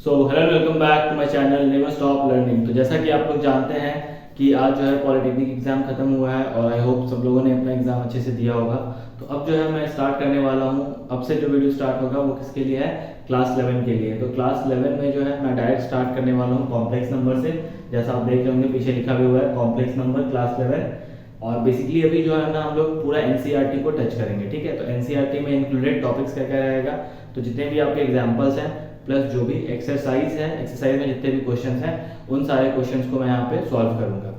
So hello welcome back to my channel never stop learning. तो जैसा कि आप लोग जानते हैं कि आज जो है पॉलिटेक्निक एग्जाम खत्म हुआ है और आई होप सब लोगों ने अपना एग्जाम अच्छे से दिया होगा। तो अब जो है मैं स्टार्ट करने वाला हूँ। अब से जो वीडियो स्टार्ट होगा वो किसके लिए है? क्लास 11 के लिए। तो क्लास 11 में जो है मैं डायरेक्ट स्टार्ट करने वाला हूँ कॉम्प्लेक्स नंबर से। जैसा आप देख रहे होंगे पीछे लिखा भी हुआ है कॉम्प्लेक्स नंबर क्लास 11। और बेसिकली अभी जो है ना हम लोग पूरा एनसीईआरटी को टच करेंगे। ठीक है, तो एनसीईआरटी में इंक्लूडेड टॉपिक्स क्या क्या रहेगा, तो जितने भी आपके एग्जाम्पल्स हैं प्लस जो भी एक्सरसाइज है, एक्सरसाइज में जितने भी क्वेश्चंस हैं उन सारे क्वेश्चंस को मैं यहाँ पे सॉल्व करूँगा।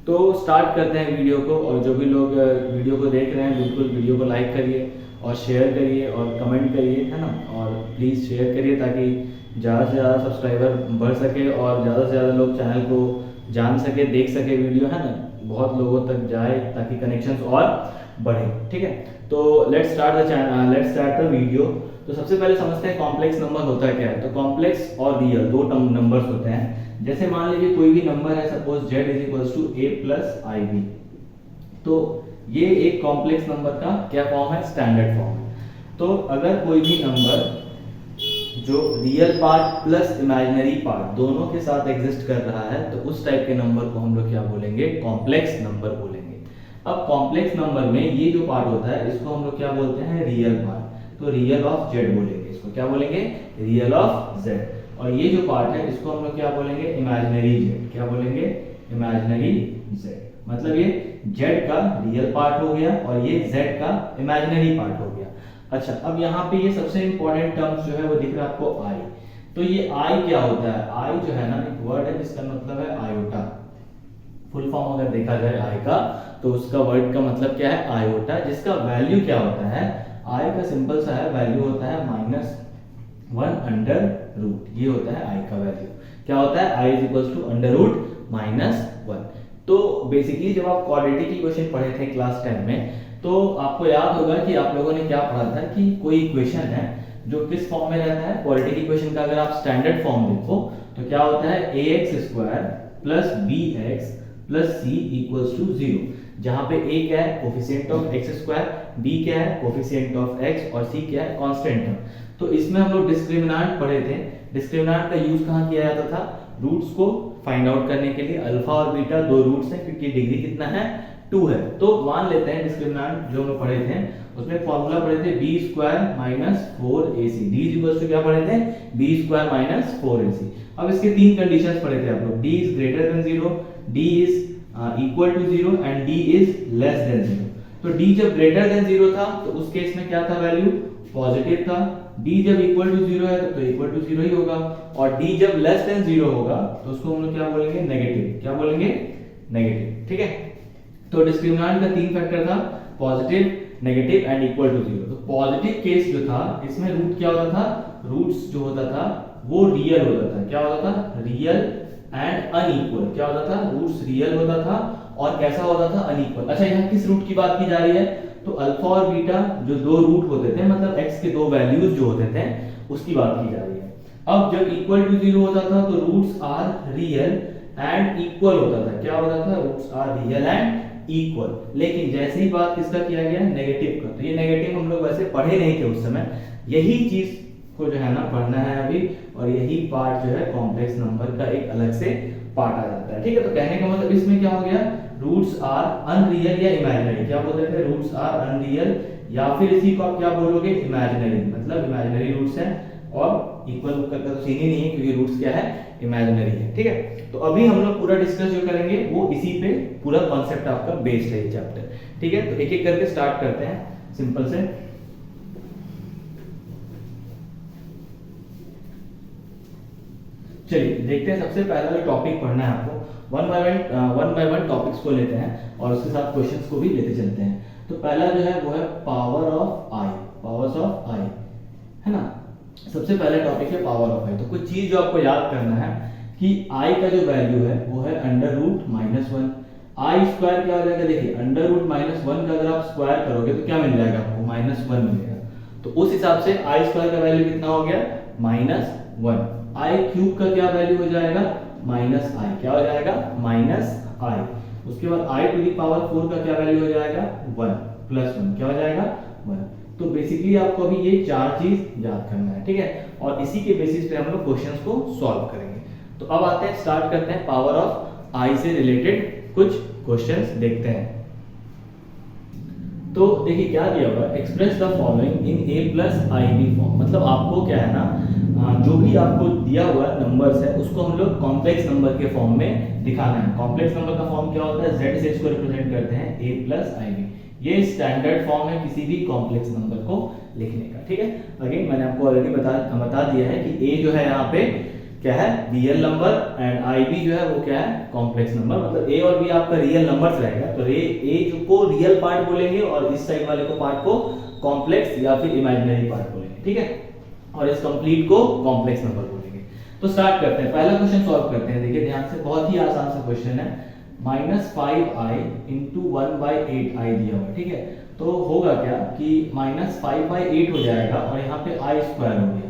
तो स्टार्ट करते हैं वीडियो को। और जो भी लोग वीडियो को देख रहे हैं बिल्कुल वीडियो को लाइक करिए और शेयर करिए और कमेंट करिए, है ना। और प्लीज़ शेयर करिए ताकि ज़्यादा से ज़्यादा सब्सक्राइबर बढ़ सके और ज़्यादा से ज़्यादा लोग चैनल को जान सके, देख सके वीडियो, है ना, बहुत लोगों तक जाए ताकि कनेक्शंस और बढ़े। ठीक है, तो लेट्स स्टार्ट द वीडियो। तो सबसे पहले समझते हैं कॉम्प्लेक्स नंबर होता है क्या है। तो कॉम्प्लेक्स और रियल दो नंबर्स होते हैं। जैसे मान लीजिए कोई भी नंबर है, suppose z is equals to a plus i b. तो ये एक कॉम्प्लेक्स नंबर का क्या फॉर्म है? स्टैंडर्ड फॉर्म है। तो अगर कोई भी नंबर जो real part plus imaginary part दोनों के साथ एग्जिस्ट कर रहा है तो उस टाइप के नंबर को हम लोग क्या बोलेंगे? कॉम्प्लेक्स नंबर बोलेंगे। अब कॉम्प्लेक्स नंबर में ये जो पार्ट होता है इसको हम लोग क्या बोलते हैं? Real part. तो रियल ऑफ जेड बोलेंगे, इसको क्या बोलेंगे? Real of Z. और ये जो पार्ट है इसको हम लोग क्या बोलेंगे? Imaginary Z. क्या बोलेंगे? Imaginary Z. मतलब ये जेड का रियल पार्ट हो गया और ये जेड का इमेजिनरी पार्ट हो गया। अच्छा, अब यहाँ पे ये सबसे इंपॉर्टेंट टर्म्स जो है वो दिख रहा है आपको आई। तो ये आई क्या होता है? आई जो है ना एक वर्ड है जिसका मतलब है आयोटा। फुल फॉर्म अगर देखा जाए आई का तो उसका वर्ड का मतलब क्या है? आयोटा, जिसका वैल्यू क्या होता है? आई का सिंपल सा है वैल्यू होता है -1 अंडर रूट। ये होता है आई का वैल्यू। क्या होता है? I is equals to under root -1। तो बेसिकली जब आप क्वाड्रेटिक इक्वेशन पढ़े थे क्लास 10 में तो आपको याद होगा कि आप लोगों ने क्या पढ़ा था कि कोई इक्वेशन है जो किस फॉर्म में रहता है? क्वाड्रेटिक इक्वेशन का अगर आप स्टैंडर्ड फॉर्म देखो तो क्या होता है? ax² plus bx plus c equals to 0, जहां पे a क्या है? कोफिशिएंट ऑफ x², b क्या है? कोफिशिएंट ऑफ x और c क्या है? Constant term. तो इसमें हम लोग डिस्क्रिमिनेंट पढ़े थे। डिस्क्रिमिनेंट का यूज कहां किया जाता था? रूट्स को फाइंड आउट करने के लिए। अल्फा और बीटा दो रूट्स हैं क्योंकि डिग्री कितना है? 2 है। तो मान लेते हैं डिस्क्रिमिनेंट जो हम पढ़े थे उसमें फॉर्मूला पढ़े थे b² - 4ac। d equals to क्या पढ़े थे? b² - 4ac। अब इसके तीन कंडीशंस पढ़े थे आप लोग। d is greater than 0, d is equal to 0 and d is less than 0। तो d जब ग्रेटर देन 0 था तो उस केस में क्या था? वैल्यू पॉजिटिव था। d जब इक्वल टू 0 है तो इक्वल टू 0 ही होगा। और d जब लेस देन 0 होगा तो उसको हम लोग क्या बोलेंगे? नेगेटिव। क्या बोलेंगे? नेगेटिव। ठीक है, तो डिस्क्रिमिनेंट का तीन फैक्टर था, positive, negative and equal to 0। तो पॉजिटिव केस जो था इसमें रूट क्या होता था? रूट्स जो होता था वो रियल होता था। क्या होता था? Real and unequal. क्या होता था? रूट्स रियल होता था और कैसा होता था? अनइक्वल। अच्छा, यहाँ किस रूट की बात की जा रही है? तो अल्फा और बीटा जो दो रूट होते थे, मतलब x के दो वैल्यूज जो होते थे उसकी बात की जा रही है। अब जब इक्वल टू 0 होता था तो roots are real and equal होता था। क्या होता था? Roots are real and equal. लेकिन जैसे ही बात किसका किया गया? नेगेटिव का। तो ये नेगेटिव हम लोग वैसे पढ़े नहीं थे उस समय। यही चीज को जो है ना पढ़ना है अभी, और यही पार्ट जो है कॉम्प्लेक्स नंबर का एक अलग से पार्ट आ जाता है। ठीक है, तो कहने का मतलब इसमें क्या हो गया? रूट्स आर अनरियल या इमेजिनरी। क्या बोलते थे? रूट्स आर अनरियल, या फिर इसी को आप क्या बोलोगे? इमेजिनरी। मतलब इमेजिनरी रूट्स हैं और इक्वल का तो सीन ही नहीं है क्योंकि रूट्स क्या है? इमेजिनरी है। ठीक है, तो अभी हम लोग पूरा डिस्कस जो करेंगे वो इसी पे पूरा कॉन्सेप्ट आपका बेस्ड है ये चैप्टर। ठीक है, तो एक एक करके स्टार्ट करते हैं सिंपल से। चलिए देखते हैं। सबसे पहला जो टॉपिक पढ़ना है आपको, वन बाय वन टॉपिक्स को लेते हैं और उसके साथ क्वेश्चंस को भी लेते चलते हैं। तो पहला जो है वो है power of I. Powers of I, है ना। सबसे पहला टॉपिक है पावर ऑफ आई। तो कुछ चीज जो आपको याद करना है कि आई का जो वैल्यू है वो है अंडर रूट -1। आई स्क्वायर क्या हो जाएगा? देखिए अंडर रूट -1 का अगर आप स्क्वायर करोगे तो क्या मिल जाएगा आपको? -1 मिलेगा। तो उस हिसाब से आई स्क्वायर का वैल्यू कितना हो गया? -1। आई क्यूब का क्या वैल्यू हो जाएगा? -i। क्या हो जाएगा? -i। उसके बाद i टू द पावर 4 का क्या वैल्यू हो जाएगा? 1 + 1। क्या हो जाएगा? 1। तो बेसिकली आपको अभी ये 4 चीज याद करना है, ठीक है, और इसी के बेसिस पे हम लोग क्वेश्चंस को सॉल्व करेंगे। तो अब आते हैं, स्टार्ट करते हैं पावर ऑफ आई से रिलेटेड कुछ क्वेश्चंस देखते हैं। तो देखिए क्या दिया हुआ है, express the following in a plus i b form. मतलब आपको क्या है ना, जो भी आपको दिया हुआ नंबर्स है उसको हम लोग कॉम्प्लेक्स नंबर के फॉर्म में दिखाना है। कॉम्प्लेक्स नंबर का फॉर्म क्या होता है, z से इसको रिप्रेजेंट करते हैं a प्लस आई बी। ये स्टैंडर्ड फॉर्म है किसी भी कॉम्प्लेक्स नंबर को लिखने का, ठीक है। अगेन मैंने आपको ऑलरेडी बता दिया है कि a जो है यहाँ पे क्या है, real number, and i b जो है वो क्या है, कॉम्प्लेक्स नंबर। मतलब ए और बी आपका रियल नंबर्स रहेगा, तो ए को रियल पार्ट बोलेंगे और इस साइड वाले को पार्ट को कॉम्प्लेक्स या फिर इमेजिनरी पार्ट बोलेंगे, ठीक है, और इस कंप्लीट को कॉम्प्लेक्स नंबर बोलेंगे। तो स्टार्ट करते हैं, पहला क्वेश्चन सॉल्व करते हैं। देखिए ध्यान से, बहुत ही आसान सा क्वेश्चन है। -5i इंटू 1/8i दिया हुआ, ठीक है। तो होगा क्या कि -5/8 हो जाएगा और यहाँ पे आई स्क्वायर हो गया,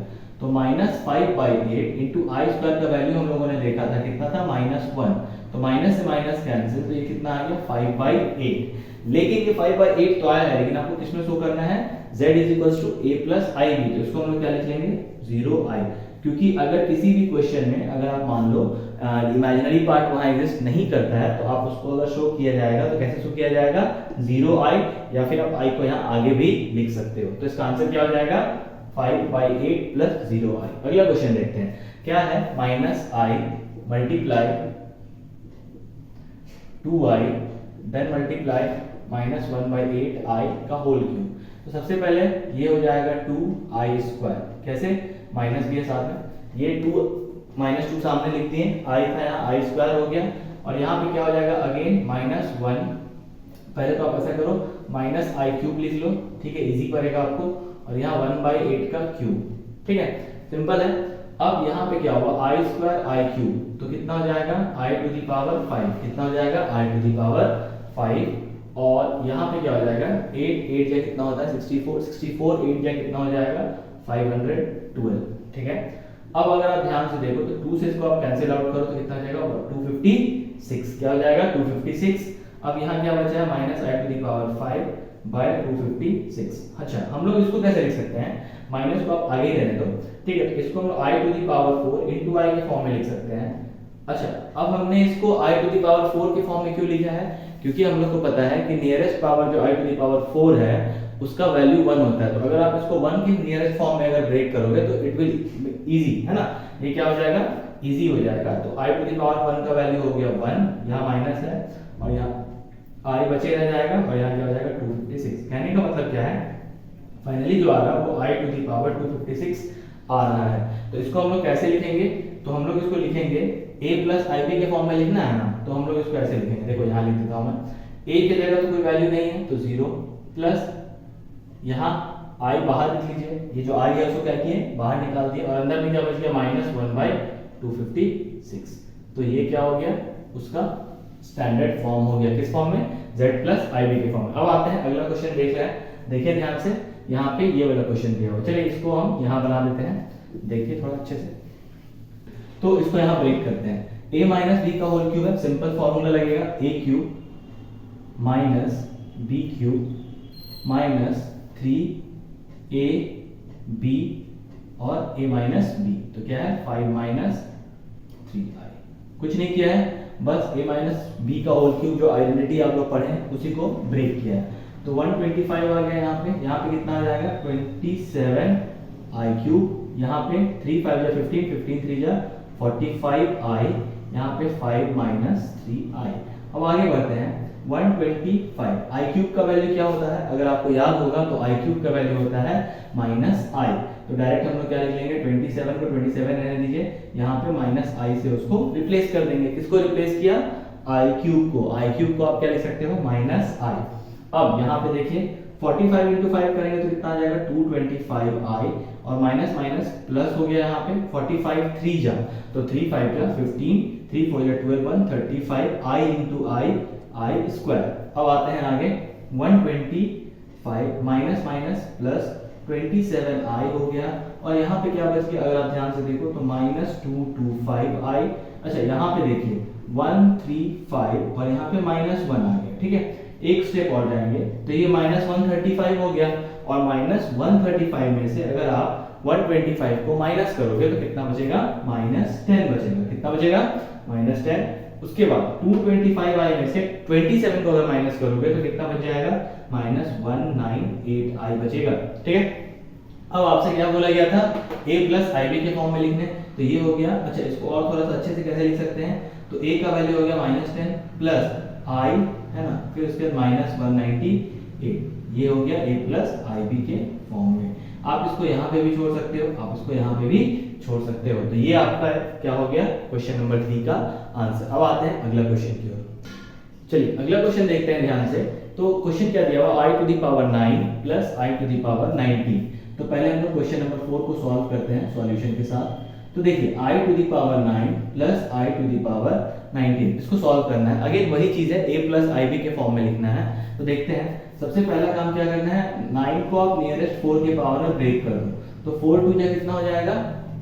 तो -5/8 इंटू आई स्क्वायर का वैल्यू हम लोगों ने देखा था कितना था, -1। तो माइनस से माइनस कैंसिल, तो ये कितना आ गया 5/8। लेकिन ये 5/8 तो आया है, लेकिन आपको किसमें शो करना है, z is equals to a plus i b. तो इसको हम लोग क्या लिख लेंगे, 0i। क्योंकि अगर किसी भी क्वेश्चन में अगर आप मान लो इमेजिनरी पार्ट वहां एग्जिस्ट नहीं करता है, तो आप उसको अगर शो किया जाएगा तो कैसे शो किया जाएगा, 0i, या फिर आप i को यहाँ आगे भी लिख सकते हो। तो इसका आंसर क्या हो जाएगा, 5/8 प्लस 0i। अगला क्वेश्चन देखते हैं, क्या है, -i multiply 2i then multiply -1/8i का होल क्यूब। तो सबसे पहले ये हो जाएगा 2i स्क्वायर, कैसे, माइनस भी है साथ में, ये 2 -2 सामने लिखते हैं, i था यहाँ i स्क्वायर हो गया, और यहाँ पे क्या हो जाएगा अगेन -1। पहले तो आप ऐसा करो, -i³ लिख लो, ठीक है, इजी पड़ेगा आपको, और यहाँ 1/8 का क्यूब, ठीक है, सिंपल है। अब यहाँ पे क्या हुआ, i स्क्वायर i³, तो कितना हो जाएगा i टू दी पावर 5, कितना हो जाएगा i टू दी पावर 5, और यहाँ पे क्या हो जाएगा 8 जा कितना होता है 64 8 जा कितना हो जाएगा 512, ठीक है। अब अगर आप ध्यान से देखो तो 2 से इसको आप कैंसिल आउट करो तो कितना हो जाएगा 256, क्या हो जाएगा 256। अब यहाँ क्या बचा है, -i टू दी पावर 5/256। अच्छा, हम लोग इसको कैसे लिख सकते हैं, माइनस को आप आगे रहने दो, ठीक है, तो इसको हम i to the power 4 into I के फॉर्म में लिख सकते हैं। अच्छा, अब हमने इसको i टू दी पावर 4 के फॉर्म में क्यों लिखा है, क्योंकि हम लोग को पता है कि नियरेस्ट पावर जो i टू दी पावर 4 है उसका वैल्यू 1 होता है। तो अगर आप इसको 1 के नियरेस्ट फॉर्म में अगर ब्रेक करोगे तो इट विल इजी, है ना, ये क्या हो जाएगा, इजी हो जाएगा। तो i टू दी पावर 1 का वैल्यू हो गया 1, यहाँ माइनस है और यहाँ i बचे रह जाएगा, और यहाँ क्या हो जाएगा 256। कहने का मतलब क्या है, फाइनली जो आ रहा है वो i टू दी पावर 256 आ रहा है। तो इसको हम लोग कैसे लिखेंगे, तो हम लोग इसको लिखेंगे a प्लस आई बी के फॉर्म में लिखना है ना, तो हम लोग इसको ऐसे लिखेंगे, देखो यहाँ लिख देता हूँ मैं, a की जगह तो कोई वैल्यू नहीं है तो 0 प्लस यहाँ i बाहर लिख लीजिए, ये जो i है उसको क्या किए बाहर निकाल दिए, और अंदर में क्या बच गया -1/256। तो ये क्या हो गया, उसका स्टैंडर्ड फॉर्म हो गया, किस फॉर्म में, z प्लस आई बी के फॉर्म में। अब आते हैं अगला क्वेश्चन देख रहे हैं, देखिए ध्यान से, यहाँ पे ये वाला क्वेश्चन दिया हुआ, चलिए इसको हम यहाँ बना देते हैं, देखिए थोड़ा अच्छे से। तो इसको यहाँ ब्रेक करते हैं, a माइनस बी का होल क्यूब है, सिंपल फॉर्मूला लगेगा a³ minus b³ minus 3ab और a माइनस b, तो क्या है 5 माइनस 3i। कुछ नहीं किया है, बस a माइनस b का होल क्यूब जो आइडेंटिटी आप लोग पढ़े हैं उसी को ब्रेक किया है। तो 125 आ गया यहाँ पे कितना आ जाएगा 27i³, यहाँ पे 3 5 जा 15 15 3 जा 45i, यहाँ पे 5 माइनस 3i। अब आगे बढ़ते हैं, 125 i³ का वैल्यू क्या होता है, अगर आपको याद होगा तो i³ का वैल्यू होता है -i। तो डायरेक्ट हम लोग क्या लिख लेंगे, 27 को 27 रहने दीजिए, यहाँ पे -i से उसको रिप्लेस कर देंगे। किसको रिप्लेस किया, i³ को, i³ को आप क्या लिख सकते हो -i। अब यहाँ पे देखिए 45 इंटू 5 करेंगे तो कितना आ जाएगा 225i, और माइनस माइनस प्लस हो गया यहाँ पे 45 3 जा, तो 3 5 जा 15 3 4 जा 12 1 35i इंटू i स्क्वायर। अब आते हैं आगे, 125 माइनस माइनस प्लस 27i हो गया, और यहाँ पे क्या बच गया, अगर आप ध्यान से देखो तो -225i। अच्छा, यहाँ पे देखिए 135 और यहाँ पे -1 आ गया, ठीक है, एक स्टेप और जाएंगे तो ये -135 हो गया, और -135 में से अगर आप 125 को माइनस करोगे तो कितना बचेगा, -10 बचेगा। कितना बचेगा, -10। उसके बाद 225i में से 27 को अगर माइनस करोगे तो कितना बच जाएगा, -198i बचेगा। ठीक है, अब आपसे क्या बोला गया था, a प्लस ib के फॉर्म में लिखने, तो ये हो गया। अच्छा, इसको और थोड़ा सा अच्छे से कैसे लिख सकते हैं, तो a का वैल्यू हो गया -10 प्लस i, है ना, फिर उसके बाद -198, ये हो गया a प्लस ib के फॉर्म में। आप इसको यहाँ पे भी छोड़ सकते हो, आप इसको यहाँ पे भी छोड़ सकते हो। तो ये आपका क्या हो गया, क्वेश्चन नंबर 3 का आंसर। अब आते हैं अगला क्वेश्चन की ओर। चलिए अगला क्वेश्चन देखते हैं ध्यान से। तो क्वेश्चन क्या दिया हुआ, i टू द पावर 9 प्लस i टू द पावर 19। तो पहले हम लोग क्वेश्चन नंबर 4 को सॉल्व करते हैं सॉल्यूशन के साथ। तो देखिए i टू द पावर 9 प्लस i टू द पावर 19, इसको सॉल्व करना है। अगेन वही चीज है, a प्लस ib के फॉर्म में लिखना है। तो देखते हैं, सबसे पहला काम क्या करना है, 9 को आप नियरेस्ट 4 के पावर में ब्रेक कर दो, तो 4 टू जा कितना हो जाएगा,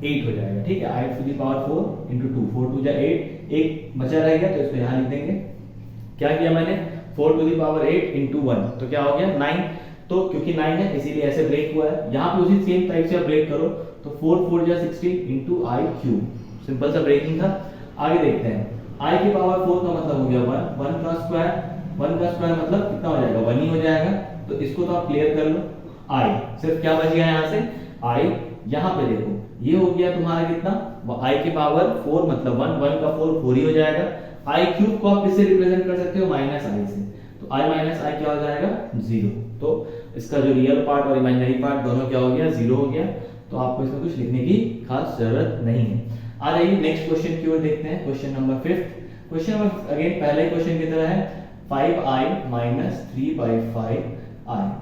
8 हो जाएगा। ठीक है, i to the power 4 into 2, 4 two जा 8, एक बचा रहेगा तो इसको यहाँ लिख देंगे। क्या किया मैंने, 4 टू द पावर 8 into 1, तो क्या हो गया 9। तो क्योंकि 9 है इसीलिए ऐसे ब्रेक हुआ है। यहाँ पे उसी सेम टाइप से आप ब्रेक करो, तो 4 4 जा 16 into i क्यूब, सिंपल सा ब्रेकिंग था। आगे देखते हैं, i की पावर 4 का मतलब हो गया 1, 1 का स्क्वायर, 1 का स्क्वायर मतलब कितना हो जाएगा, 1 ही हो जाएगा। तो इसको तो आप क्लियर कर लो। i सिर्फ क्या बच गया यहाँ से, i यहाँ पे देखो ये हो गया तुम्हारा कितना, i की पावर 4 मतलब 1, 1 का 4 4 ही हो जाएगा। i क्यूब को आप किससे रिप्रेजेंट कर सकते हो, -i से, तो i माइनस i क्या हो जाएगा, 0। तो इसका जो रियल पार्ट और इमेजिनरी पार्ट दोनों क्या हो गया, 0 हो गया। तो आपको इसमें कुछ लिखने की खास जरूरत नहीं है। आ जाइए नेक्स्ट क्वेश्चन की ओर देखते हैं, question number 5। Question number again पहले क्वेश्चन की तरह है, 5i माइनस 3/5i।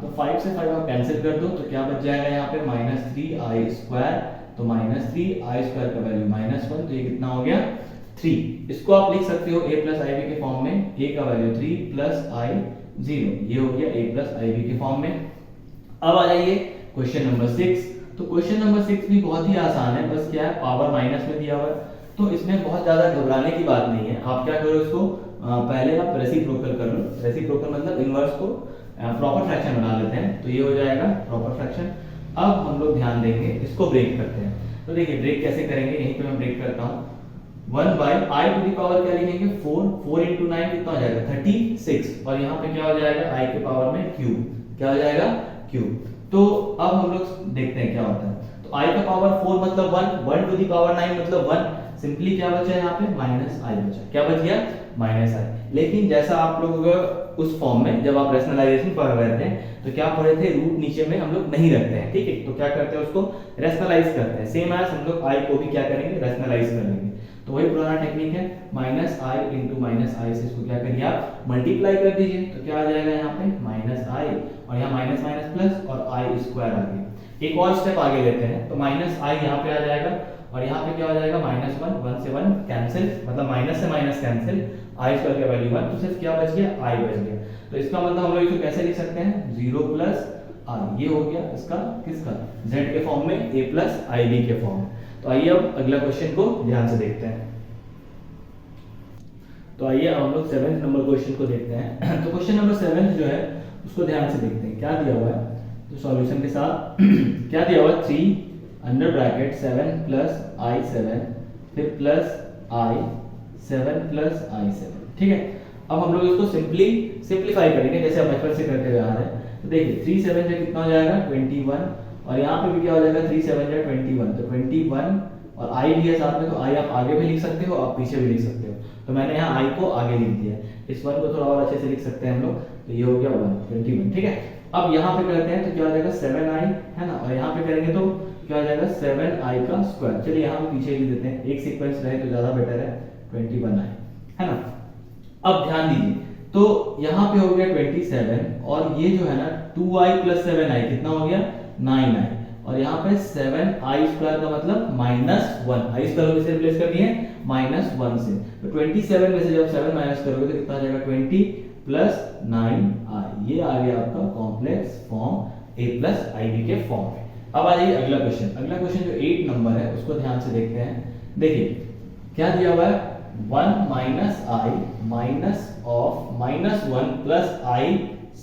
तो 5 से 5 आप कैंसिल कर दो, तो क्या बच जाएगा यहाँ पे, -3i स्क्वायर, तो -3i स्क्वायर का वैल्यू -1, तो ये कितना हो गया, 3। इसको आप लिख सकते हो a प्लस ib के फॉर्म में, a का वैल्यू 3 प्लस i 0, ये हो गया a प्लस ib के फॉर्म में। अब आ जाइए क्वेश्चन नंबर 6। तो क्वेश्चन नंबर 6 भी बहुत ही आसान है, बस क्या है, पावर माइनस में दिया हुआ है, तो इसमें बहुत ज्यादा घबराने की बात नहीं है। आप क्या करो, इसको पहले आप रेसिप्रोकल कर लो। रेसिप्रोकल मतलब इनवर्स को प्रॉपर फ्रैक्शन बना लेते हैं, तो ये हो जाएगा प्रॉपर फ्रैक्शन। अब हम लोग ध्यान देंगे, इसको ब्रेक करते हैं। तो देखिए ब्रेक कैसे करेंगे, यहीं पे मैं ब्रेक करता हूँ। 1/i टू द पावर क्या लिखेंगे, 4, 4 into 9 कितना हो जाएगा, 36, और यहाँ पे क्या हो जाएगा, i के पावर में क्यूब, क्या हो जाएगा, क्यूब। तो अब हम लोग देखते हैं क्या होता है। तो i का पावर 4 मतलब 1, 1 टू द पावर 9 मतलब 1, सिंपली क्या बचा यहाँ पे, -i बचा। क्या बच गया, -i। लेकिन जैसा आप लोग उस फॉर्म में जब आप रैशनलाइजेशन पढ़ रहे थे तो क्या पढ़े थे, रूट नीचे में हम लोग नहीं रखते हैं, ठीक है। तो क्या करते हैं, उसको रैशनलाइज करते हैं। सेम एज हम लोग i को भी क्या करेंगे, रैशनलाइज कर लेंगे। तो वही पुराना टेक्निक है, -i into -i से इसको क्या करिए आप मल्टीप्लाई कर दीजिए, तो क्या आ जाएगा यहाँ पे, -i, और यहाँ माइनस माइनस प्लस और i स्क्वायर आ गया। एक और स्टेप आगे लेते हैं, तो -i यहाँ पे आ जाएगा, और यहाँ पे क्या हो जाएगा, -1, 1 से 1 कैंसिल, मतलब माइनस से माइनस कैंसिल, i स्क्वायर का वैल्यू 1, तो सिर्फ क्या बच गया, i बच गया। तो इसका मतलब हम लोग इसको कैसे लिख सकते हैं, 0 प्लस i, ये हो गया इसका किसका, z के फॉर्म में, a प्लस ib के फॉर्म में। तो आइए अब अगला क्वेश्चन को ध्यान से देखते हैं। तो आइए अब हम लोग 7th नंबर क्वेश्चन को देखते हैं। तो क्वेश्चन नंबर 7 जो है उसको ध्यान से देखते हैं, क्या दिया हुआ है। तो सॉल्यूशन के साथ क्या दिया हुआ है, 3 अंडर ब्रैकेट 7 प्लस i7 फिर प्लस i 7 प्लस i7, ठीक है। अब हम लोग इसको सिंप्लीफाई करेंगे जैसे हम बचपन से करते हुए आ रहे हैं। तो देखिए 3 7 से कितना हो जाएगा, 21, और यहाँ पे भी क्या हो जाएगा, 3 7 जा 21, तो 21, और i भी है साथ में, तो i आप आगे भी लिख सकते हो, आप पीछे भी लिख सकते हो। तो मैंने यहाँ i को आगे लिख दिया, इस 1 को थोड़ा और अच्छे से लिख सकते हैं हम लोग। तो ये हो गया 21, ठीक है। अब यहाँ पे करते हैं तो क्या हो जाएगा, 7i है ना, और यहाँ पे करेंगे तो क्या हो जाएगा, 7i का स्क्वायर। चलिए यहाँ पे पीछे लिख देते हैं, एक सीक्वेंस रहे तो ज्यादा बेटर है, 21i है ना। अब ध्यान दीजिए, तो यहाँ पे हो गया 27, और ये जो है ना 2i प्लस 7i कितना हो गया, 9i, और यहाँ पे 7i स्क्वायर का मतलब -1, i स्क्वायर को किससे रिप्लेस कर दिए, -1 से। तो 27 में से जब 7 माइनस करोगे तो कितना आ जाएगा, 20 प्लस 9i, ये आ गया आपका complex form a plus ib के फॉर्म में। अब आ जाइए अगला क्वेश्चन। अगला क्वेश्चन जो 8 नंबर है उसको ध्यान से देखते हैं। देखिए क्या दिया हुआ है, 1 minus I minus of minus 1 plus I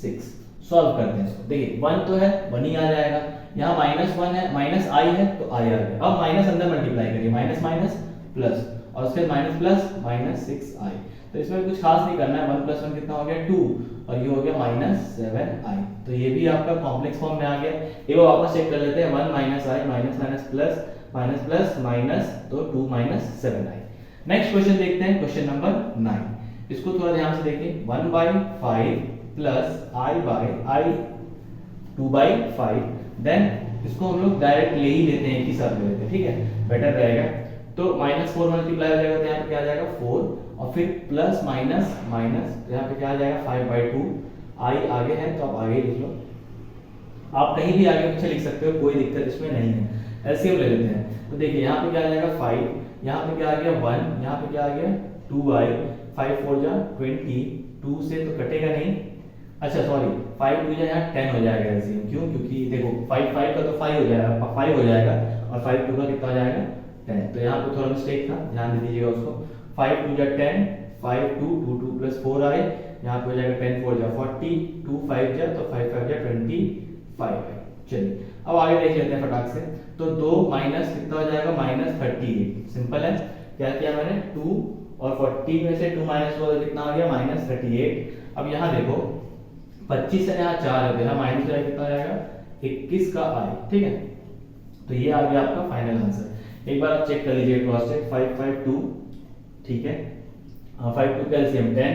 6। Solve करते हैं इसको। देखिए 1 तो है 1 ही आ जाएगा, यहाँ माइनस 1 है माइनस आई है तो आई आ गया। अब माइनस अंदर मल्टीप्लाई करिए, माइनस माइनस प्लस और फिर माइनस प्लस माइनस 6 आई। तो इसमें कुछ खास नहीं करना है, 1 प्लस 1 कितना हो गया 2 और ये हो गया माइनस 7 आई। तो ये भी आपका कॉम्प्लेक्स फॉर्म में आ गया। एक बार वापस चेक कर लेते हैं, 1 माइनस आई माइनस माइनस प्लस माइनस तो 2 माइनस 7 आई। नेक्स्ट क्वेश्चन देखते हैं, क्वेश्चन नंबर 9। इसको थोड़ा ध्यान से देखिए, 1/5 प्लस आई 2/5। देन इसको हम लोग डायरेक्ट ले ही लेते हैं, एक ही साथ ले लेते हैं, ठीक है, बेटर रहेगा। तो -4 मल्टीप्लाई हो जाएगा तो यहाँ पे क्या आ जाएगा 4 और फिर प्लस माइनस माइनस तो यहाँ पे क्या आ जाएगा 5/2। आई आगे है तो आप आगे लिख लो, आप कहीं भी आगे पीछे लिख सकते हो, कोई दिक्कत इसमें नहीं है। एलसीएम ले लेते हैं तो देखिए यहाँ पे क्या आ जाएगा 5, यहाँ पे क्या आ गया 1, यहाँ पे क्या आ गया 2i, 5 4 जा 20, 2 से तो कटेगा नहीं, अच्छा सॉरी 5 2 जा यहाँ 10 हो जाएगा एलसीएम। क्यों? क्योंकि देखो 5 5 का तो 5 हो जाएगा, 5 हो जाएगा और 5 2 का कितना हो जाएगा 10। तो यहाँ पे थोड़ा मिस्टेक था, ध्यान दे दीजिएगा उसको। 5 2 जा 10, 5 2 2 2 प्लस 4 आए, यहाँ पे हो जाएगा 10 4 जा 40, 2 5 जा तो 5 5 जा 25 है। चलिए अब आगे देख लेते हैं फटाक से। तो 2 माइनस कितना हो जाएगा -38। सिंपल है, क्या किया मैंने 2 और 40 में से 2 माइनस हुआ तो कितना आ गया -38। अब यहाँ देखो 25 से यहाँ 4 है तो यहाँ माइनस हो जाएगा, कितना आ जाएगा 21 का आई, ठीक है। तो ये आ गया आपका फाइनल आंसर। एक बार आप चेक कर लीजिए क्रॉस चेक, 5 5 2, ठीक है, 5 2 का एलसीएम 10,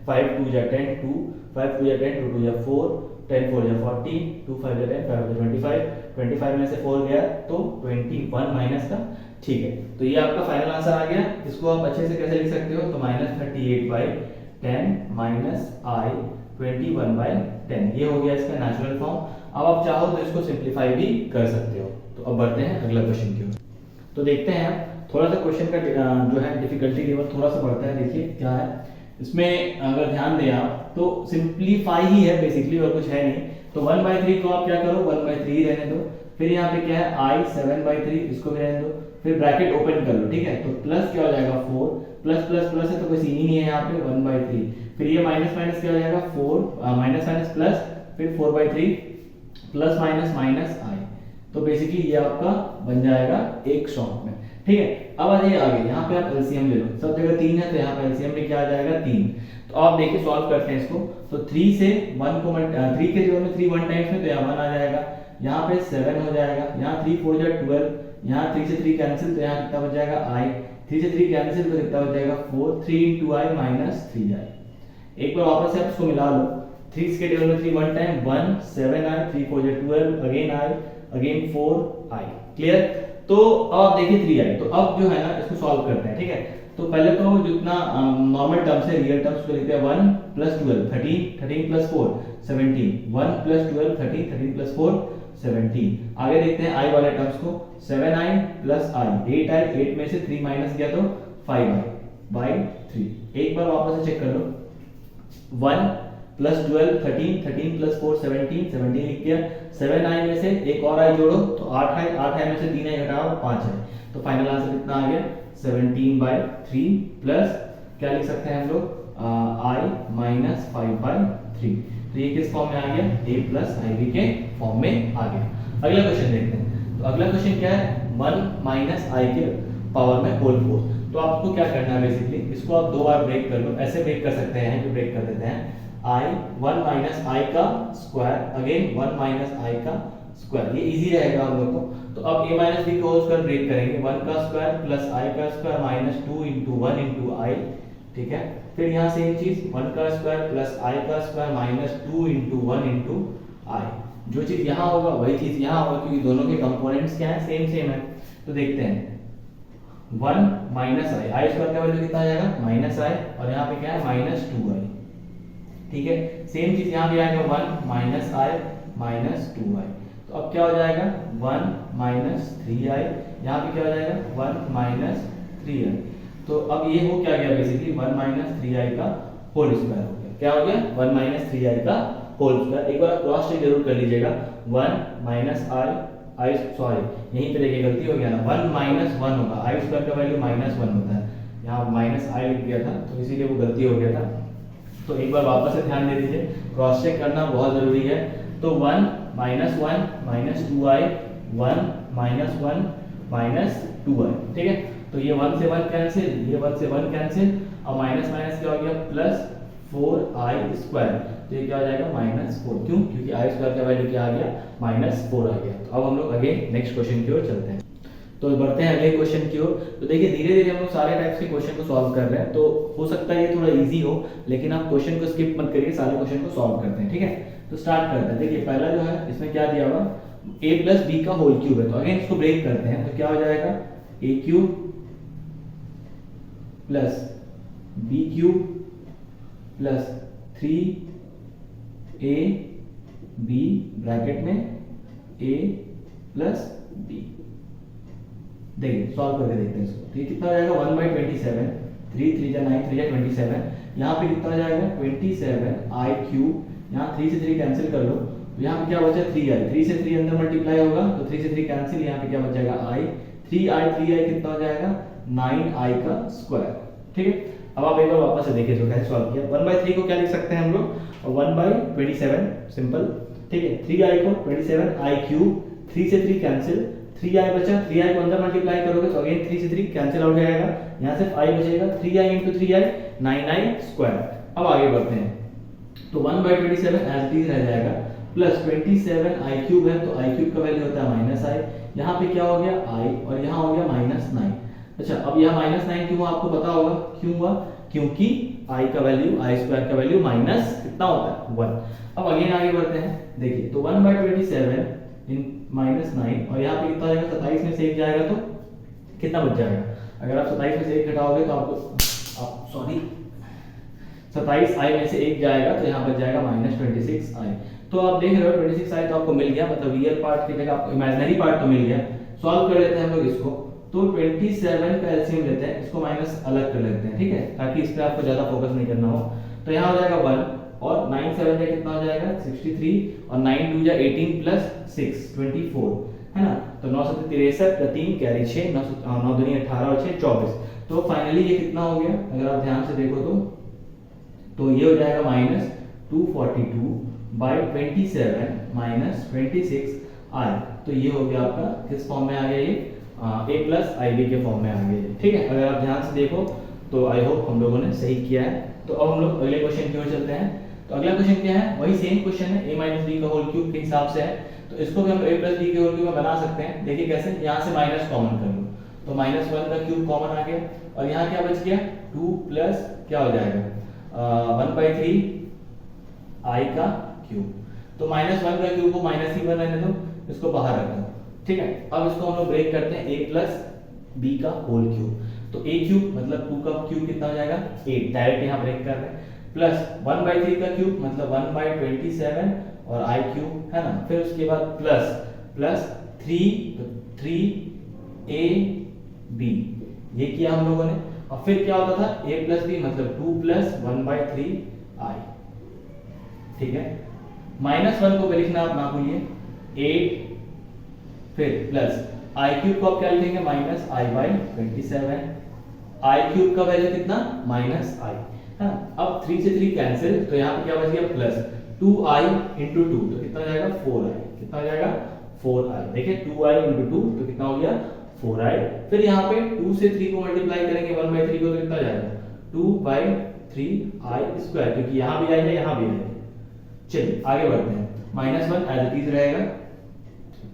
5 2 जा 10 2, 5 2 जा 10 2 2 जा 4, 10 4 जा 40, 2 5 जा 10 5 जा 25, 25 में से 4 गया तो 21 माइनस का, ठीक है। तो ये आपका फाइनल आंसर आ गया। इसको आप अच्छे से कैसे लिख सकते हो, तो -38/10 माइनस आई 21/10, ये हो गया इसका नेचुरल फॉर्म। अब आप चाहो तो इसको सिंप्लीफाई भी कर सकते हो। तो अब बढ़ते हैं अगला क्वेश्चन की ओर। तो देखते हैं थोड़ा सा क्वेश्चन का जो है डिफिकल्टी लेवल थोड़ा सा बढ़ता है। देखिए क्या है इसमें, अगर ध्यान दें आप तो सिंप्लीफाई ही है बेसिकली और कुछ है नहीं। तो 1/3 को आप क्या करो 1/3 रहने दो, फिर यहाँ पे क्या है आई 7/3, इसको भी रहने दो, फिर ब्रैकेट ओपन कर लो, ठीक है। तो प्लस क्या हो जाएगा 4 प्लस प्लस प्लस है तो कोई सीन ही नहीं है यहाँ पे 1/3, फिर ये माइनस माइनस क्या हो जाएगा 4 माइनस माइनस प्लस, फिर 4/3 प्लस माइनस माइनस आई। तो बेसिकली ये आपका बन जाएगा एक शॉर्ट में, ठीक है। अब आ जाइए आगे, यहाँ पे आप एलसीएम ले लो, सब जगह 3 है तो यहाँ पे एलसीएम में क्या आ जाएगा 3। तो आप देखिए सॉल्व करते हैं इसको। तो 3 से 1 को 3 के जगह में 3 1 टाइम्स में तो यहाँ 1 आ जाएगा, यहाँ पे 7 हो जाएगा, यहाँ 3 4 जा 12, यहाँ 3 से 3 कैंसिल तो यहाँ कितना बच जाएगा आई, 3 से 3 कैंसिल तो कितना बच जाएगा 4, 3 × आई माइनस 3i। एक बार वापस से आप इसको मिला लो, 3 के टेबल में 3 1 टाइम 1 7i, 3 4 जा 12, again I, again 4i, clear. तो अब आप देखिए 3i। तो अब जो है ना इसको सॉल्व करते हैं, ठीक है। तो पहले तो जितना नॉर्मल टर्म्स है रियल टर्म्स को लिखते हैं 1 + 12 13, 13 + 4 17, 1 + 12 13, 13 + 4 17। आगे देखते हैं i वाले टर्म्स को, 7i + i 8i, 8 में से 3 माइनस किया तो 5i/3। एक बार वापस से चेक कर लो, 1 + 12 13, 13 + 4 17, 17 लिख दिया, 7i में से एक और i जोड़ो तो 8i, 8i में से 3i घटाओ 5i। तो फाइनल आंसर कितना आ गया 17/3 प्लस क्या लिख सकते हैं हम लोग i - 5/3। तो ये किस फॉर्म में आ गया a + ib के फॉर्म में आ गया। अगला क्वेश्चन देखते हैं। तो अगला क्वेश्चन क्या है 1 - i के पावर में होल 4। तो आपको क्या करना है बेसिकली, इसको आप 2 बार ब्रेक कर लो, ऐसे ब्रेक कर सकते हैं जो ब्रेक कर देते हैं i 1 - i का स्क्वायर, अगेन 1 - i का स्क्वायर, ये इजी रहेगा हम लोग को। तो अब a - b का होल स्क्वायर ब्रेक करेंगे, 1 का स्क्वायर प्लस i का स्क्वायर माइनस 2 × 1 × i, ठीक है। फिर यहाँ सेम चीज 1 का स्क्वायर प्लस i का स्क्वायर माइनस 2 × 1 × i। जो चीज यहाँ होगा वही चीज यहाँ होगा क्योंकि दोनों के कंपोनेंट्स क्या है सेम है। तो देखते हैं 1 - i स्क्वायर का वैल्यू कितना आ जाएगा -i और यहाँ पे क्या है -2i, ठीक है। सेम चीज यहाँ भी आएगा 1 - i माइनस 2i। तो अब क्या हो जाएगा 1 - 3i, यहाँ पे क्या हो जाएगा 1 - 3i। तो अब ये हो क्या गया बेसिकली 1 - 3i का होल स्क्वायर हो गया। क्या हो गया 1 - 3i का होल स्क्वायर। एक बार क्रॉस चेक जरूर कर लीजिएगा, 1 - i सॉरी यहीं पे देखिए गलती हो गया ना, 1 - 1 होगा, i स्क्वायर का वैल्यू -1 होता है, यहाँ माइनस आई लिख दिया था, तो इसीलिए वो गलती हो गया था। तो एक बार वापस से ध्यान दे दीजिए, क्रॉस चेक करना बहुत ज़रूरी है। तो 1 -1 -2i, 1 -1 -2i, ठीक है। तो ये 1 से 1 कैंसिल, ये 1 से 1 कैंसिल, और माइनस माइनस क्या हो गया प्लस 4i²। तो ये क्या हो जाएगा -4, क्यों? क्योंकि i² का वैल्यू क्या आ गया -4 आ गया। तो अब हम लोग अगेन नेक्स्ट क्वेश्चन की ओर चलते हैं। तो बढ़ते हैं अगले क्वेश्चन की ओर। तो देखिए धीरे धीरे हम लोग सारे टाइप्स के क्वेश्चन को सॉल्व कर रहे हैं, तो हो सकता है ये थोड़ा इजी हो, लेकिन आप क्वेश्चन को स्किप मत करिए, सारे क्वेश्चन को सॉल्व करते हैं, ठीक है। तो स्टार्ट करते हैं। देखिए पहला जो है इसमें क्या दिया हुआ, a + b का होल क्यूब है। तो अगेन इसको ब्रेक करते हैं, तो क्या हो जाएगा a³ + b³ + 3ab ब्रैकेट में a + b। देखिए सॉल्व करके देखते हैं इसको। तो ये कितना हो जाएगा 1/27, 3 3 जा 9, 3 जा 27। यहाँ पे कितना हो जाएगा 27i³। यहाँ 3 से 3 कैंसिल कर लो, तो यहाँ पे क्या बचा 3i, 3 से 3 अंदर मल्टीप्लाई होगा, तो 3 से 3 कैंसिल, यहाँ पे क्या बच जाएगा i, 3i कितना हो जाएगा 9i², ठीक है। अब आप एक बार वापस से देखिए जो कैसे सॉल्व किया। 1/3 को क्या लिख सकते हैं हम लोग, 1/27 सिंपल, ठीक है। 3i को 27i³, 3 से 3 कैंसिल, 3i बचा, 3i को अंदर मल्टीप्लाई करोगे तो अगेन 3 से 3 कैंसिल आउट हो जाएगा, यहाँ सिर्फ i बचेगा, 3i × 3i 9i²। अब आगे बढ़ते हैं, तो 1/27 एज इट इज रह जाएगा, प्लस 27i³ है, तो i³ का वैल्यू होता है -i, यहाँ पे क्या हो गया i, और यहाँ हो गया -9। अच्छा अब यहाँ -9 क्यों आपको पता होगा, क्यों हुआ, क्योंकि i का वैल्यू, i² का वैल्यू माइनस कितना होता है 1। अब अगेन आगे बढ़ते हैं, देखिए तो 1/27 इन -9, और यहाँ पे कितना जाएगा 27 में से 1 जाएगा तो कितना बच जाएगा। अगर आप 27 में से 1 घटाओगे तो आपको 27i में से 1 जाएगा, तो यहाँ बच जाएगा -26i। तो आप देख रहे हो 26i तो आपको मिल गया, मतलब रियल पार्ट की जगह आपको इमेजिनरी पार्ट तो मिल गया। सॉल्व कर लेते हैं हम लोग इसको। तो 27 का एलसीएम लेते हैं, इसको माइनस अलग कर लेते हैं, ठीक है, ताकि इस पे आपको ज्यादा फोकस नहीं करना हो। तो यहाँ हो जाएगा 1, और 9 7 का कितना हो जाएगा 63, और 9 2 जा 18 + 6 24, है ना। तो 9 7 63 का 3 कैरी 6, 9 दूनी 18 और 6 24। तो फाइनली ये कितना हो गया, अगर आप ध्यान से देखो तो ये हो जाएगा -242/27 -26i। तो ये हो गया आपका किस फॉर्म में आ गया, ये a + ib के फॉर्म में आ गया, ठीक है। अगर आप ध्यान से देखो तो आई होप हम लोगों ने सही किया है। तो अब हम लोग अगले क्वेश्चन की ओर चलते हैं। तो अगला क्वेश्चन क्या है, वही सेम क्वेश्चन है, a - b का होल क्यूब के हिसाब से है। तो इसको भी हम a + b के होल क्यूब में बना सकते हैं। देखिए कैसे, यहाँ से माइनस कॉमन कर लो, तो -1 का क्यूब कॉमन आ गया, और यहाँ क्या बच गया 2 प्लस क्या हो जाएगा 1/3 i का क्यूब। तो -1 का क्यूब को माइनस ही रहने दो, इसको बाहर रख दो, ठीक है। अब इसको हम लोग ब्रेक करते हैं, a + b का होल क्यूब। तो a³ मतलब 2 का क्यूब कितना हो जाएगा 8, डायरेक्ट यहाँ ब्रेक कर रहे हैं, प्लस 1/3 का क्यूब मतलब 1/27 और i³ है ना। फिर उसके बाद प्लस 3ab ये किया हम लोगों ने। और फिर क्या होता था a + b मतलब 2 + 1/3i, ठीक है। -1 को लिखना आप ना भूलिए, 8, फिर प्लस i³ को आप क्या लिखेंगे -i/27, i³ का वैल्यू कितना -i, है ना। अब 3 से 3 कैंसिल, तो यहाँ पे क्या बच गया प्लस 2i × 2, तो कितना हो जाएगा 4i, कितना हो जाएगा 4i। देखिए 2i × 2 तो कितना हो गया 4i। फिर यहाँ पे 2 से 3 को मल्टीप्लाई करेंगे 1/3 को, तो कितना जाएगा 2/3i², क्योंकि यहाँ भी आएगा यहाँ भी आएगा। चलिए आगे बढ़ते हैं, -1 एज इट इज रहेगा।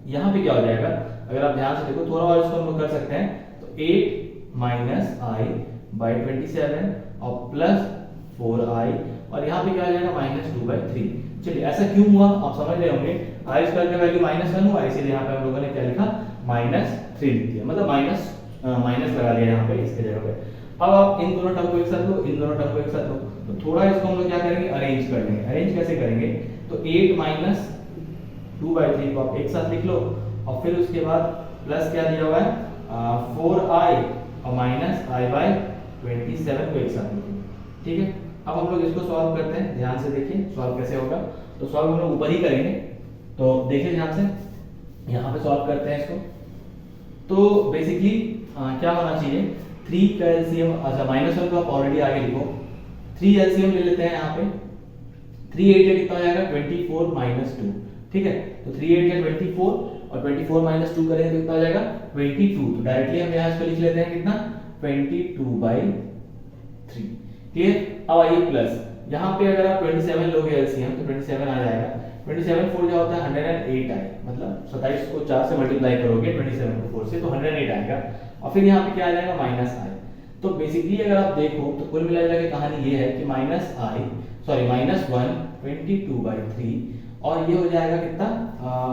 यहाँ पे क्या हो जाएगा, अगर आप ध्यान से देखो थोड़ा और इसको हम लोग कर सकते हैं, तो 8 - i/27 और प्लस 4i, और यहाँ पे क्या आ जाएगा -2/3। चलिए ऐसा क्यों हुआ आप समझ रहे होंगे, i² का वैल्यू -1 हुआ, इसीलिए यहाँ पे हम लोगों ने क्या लिखा -3 लिख दिया, मतलब माइनस लगा दिया यहाँ पे इसके जगह पे। अब आप इन दोनों टर्म को एक साथ लो, इन दोनों टर्म को एक साथ लो, तो थोड़ा इसको हम लोग क्या करेंगे अरेंज कर लेंगे। अरेंज कैसे करेंगे, तो 8 - 2/3 को आप एक साथ लिख लो, और फिर उसके बाद प्लस क्या दिया हुआ है 4i और -i/27 को एक साथ लिखो, ठीक है। अब हम लोग इसको सॉल्व करते हैं, ध्यान से देखिए सॉल्व कैसे होगा। तो सॉल्व हम लोग ऊपर ही करेंगे, तो देखिए ध्यान से, यहाँ पे सॉल्व करते हैं इसको। तो बेसिकली क्या होना चाहिए 3 का एलसीएम, अच्छा -1 को आप ऑलरेडी आगे लिखो, 3 एलसीएम ले लेते हैं यहाँ पे, 3 8 या कितना हो जाएगा 24 माइनस 2, ठीक है। तो 3 8 या 24 और 24 माइनस 2 करेंगे तो कितना हो जाएगा 22। तो डायरेक्टली हम यहाँ इसको लिख लेते हैं कितना 22/3, क्लियर। अब आइए प्लस, यहाँ पे अगर आप 27 लोगे एलसीएम तो 27 आ जाएगा, 27 4 क्या होता है 108 आए, मतलब 27 को 4 से मल्टीप्लाई करोगे 27 को 4 से तो 108 आएगा, और फिर यहाँ पे क्या आ जाएगा माइनस आई। तो बेसिकली अगर आप देखो तो कुल मिला के कहानी ये है कि -1 22/3 और ये हो जाएगा कितना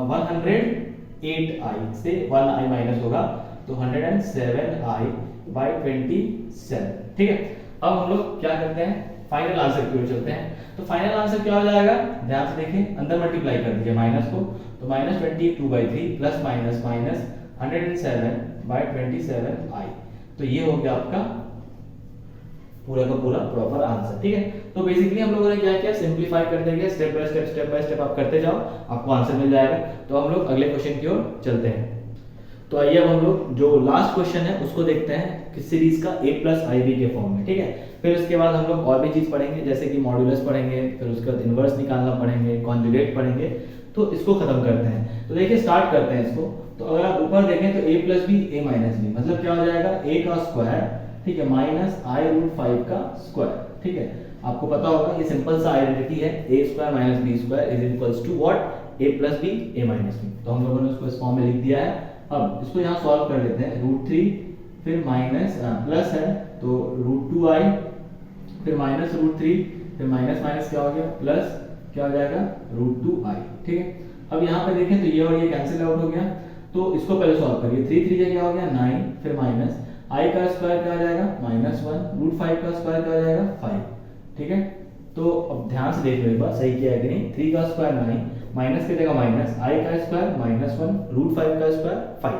108i से 1i माइनस होगा तो 107i/27, ठीक है। अब हम लोग क्या करते हैं फाइनल आंसर की ओर चलते हैं। तो फाइनल आंसर क्या हो जाएगा, ध्यान से देखें, अंदर मल्टीप्लाई कर दीजिए माइनस को, तो -22/3 प्लस माइनस 107/27i, तो ये हो गया आपका पूरा का पूरा प्रॉपर आंसर, ठीक है। तो बेसिकली हम लोगों ने क्या किया, सिंपलीफाई करते गए, स्टेप बाय स्टेप आप करते जाओ, आपको आंसर मिल जाएगा। तो हम लोग अगले क्वेश्चन की ओर चलते हैं। तो आइए अब हम लोग जो लास्ट क्वेश्चन है उसको देखते हैं किस सीरीज का a प्लस IB के फॉर्म में, ठीक है। फिर उसके बाद हम लोग और भी चीज पढ़ेंगे, जैसे कि मॉड्यूलस पढ़ेंगे, फिर उसके बाद इनवर्स निकालना पढ़ेंगे, कॉन्जुगेट पढ़ेंगे, तो इसको खत्म करते हैं। तो देखिए स्टार्ट करते हैं इसको। तो अगर आप ऊपर देखें तो a plus b a minus b, मतलब क्या हो जाएगा a का स्क्वायर, ठीक है, माइनस i√5 का स्क्वायर, ठीक है। आपको पता होगा ये सिंपल सा आइडेंटिटी है, a square minus b square is equals to what, a plus b a minus b. तो हम लोगों ने उसको इस फॉर्म में लिख दिया है। अब इसको यहाँ सॉल्व कर लेते हैं, √3 फिर माइनस प्लस है तो √2i, फिर माइनस √3, फिर माइनस माइनस क्या हो गया प्लस, क्या हो जाएगा √2i, ठीक है। अब यहाँ पे देखें तो ये और ये कैंसिल आउट हो गया, तो इसको पहले सॉल्व करिए, 3 3 क्या हो गया 9, फिर माइनस i का स्क्वायर क्या हो जाएगा -1, √5 का स्क्वायर क्या हो जाएगा 5, ठीक है। तो अब ध्यान से देख लो एक बार सही किया है कि नहीं, 3 का स्क्वायर 9, माइनस की जगह माइनस, i का स्क्वायर -1, √5 का स्क्वायर 5,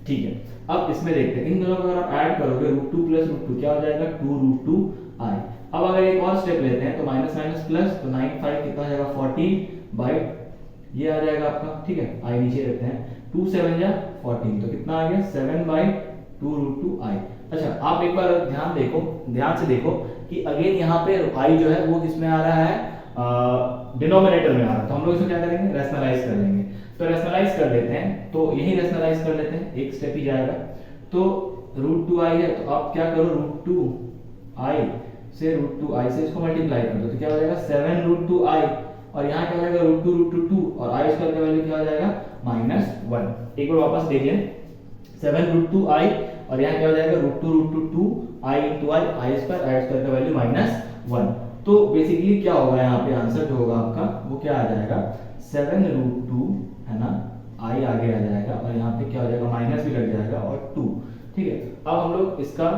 ठीक है। अब इसमें देखते हैं इन दोनों को अगर आप ऐड करोगे √2 प्लस √2 क्या हो जाएगा 2√2i। अब अगर एक और स्टेप लेते हैं तो माइनस माइनस प्लस, तो 9 5 कितना हो जाएगा 14 बाय ये आ जाएगा आपका, ठीक है, i नीचे रखते हैं, 2 7 जा 14, तो कितना आ गया 7/2√2i। अच्छा आप एक बार ध्यान से देखो कि अगेन यहाँ पे i जो है वो किसमें आ रहा है, डिनोमिनेटर में आ रहा है, तो हम लोग इसको क्या करेंगे रैशनलाइज कर लेंगे। तो रैशनलाइज कर लेते हैं, तो यही रैशनलाइज कर लेते हैं, एक स्टेप ही जाएगा। तो √2i है तो आप क्या करो √2i से √2i से इसको मल्टीप्लाई कर दो, तो क्या हो जाएगा 7√2i, और यहाँ क्या हो जाएगा √2 और i स्क्वायर का वैल्यू क्या हो जाएगा -1। एक बार वापस देख लें, 7√2i और यहाँ क्या हो जाएगा √2 i स्क्वायर का वैल्यू -1। तो बेसिकली क्या होगा यहाँ पे आंसर जो होगा आपका वो क्या आ जाएगा 7√2 है ना, i आगे आ जाएगा और यहाँ पे क्या हो जाएगा माइनस भी लग जाएगा और 2, ठीक है। अब हम लोग इसका